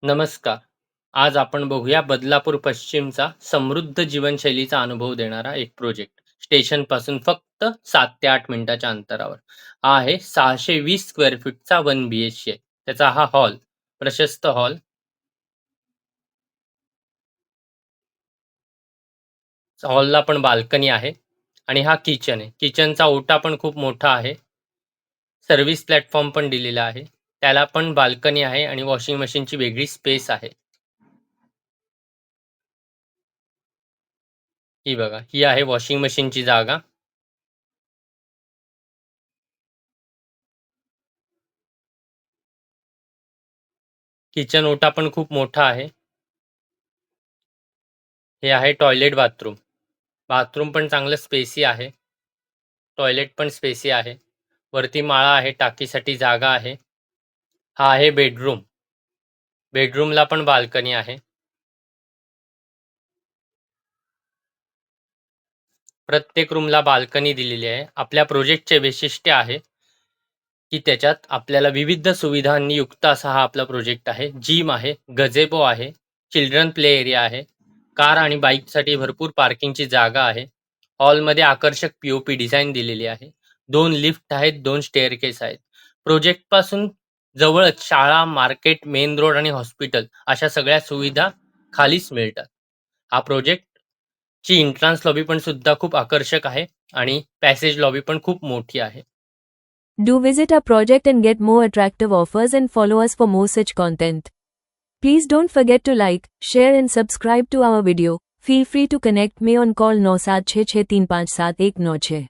नमस्कार. आज आपण बघूया बदलापूर पश्चिमचा समृद्ध जीवनशैलीचा अनुभव देणारा एक प्रोजेक्ट. स्टेशनपासून फक्त 7 ते 8 मिनिटाच्या अंतरावर. हा आहे 620 स्क्वेअर फीटचा 1 BHK. त्याचा हा हॉल, प्रशस्त हॉल, हॉलला पण बाल्कनी आहे आणि हा किचन आहे. किचनचा ओटा पण खूप मोठा आहे. सर्व्हिस प्लॅटफॉर्म पण दिलेला आहे. त्याला पण बाल्कनी आहे आणि वॉशिंग मशीनची वेगळी स्पेस आहे. ही बघा, ही आहे वॉशिंग मशीनची जागा. किचन ओटा पण खूप मोठा आहे. हे आहे टॉयलेट बाथरूम. बाथरूम पण चांगलं स्पेसी आहे. टॉयलेट पण स्पेसी आहे. वरती माळा आहे, टाकीसाठी जागा आहे. हा आहे बेडरूम. बेडरूमला पण बाल्कनी आहे. प्रत्येक रूमला बाल्कनी दिलेली आहे. आपल्या प्रोजेक्टचे वैशिष्ट्य आहे की त्याच्यात आपल्याला विविध सुविधांनी युक्त असा हा आपला प्रोजेक्ट आहे. जिम आहे, गझेबो आहे, चिल्ड्रन प्ले एरिया आहे, कार आणि बाईकसाठी भरपूर पार्किंगची जागा आहे. हॉलमध्ये आकर्षक पी डिझाईन दिलेली आहे. 2 लिफ्ट आहेत, 2 स्टेअरकेस आहेत. प्रोजेक्टपासून जवळच शाळा, मार्केट, मेन रोड आणि हॉस्पिटल अशा सगळ्या सुविधा खालीच मिळतात. हा प्रोजेक्टची एंट्रन्स लॉबी पण सुद्धा खूप आकर्षक आहे आणि पॅसेज लॉबी पण खूप मोठी आहे. Do visit our project and get more attractive offers and follow us for more such content. Please don't forget to like, share and subscribe to our video. Feel free to connect me on call 9766357196.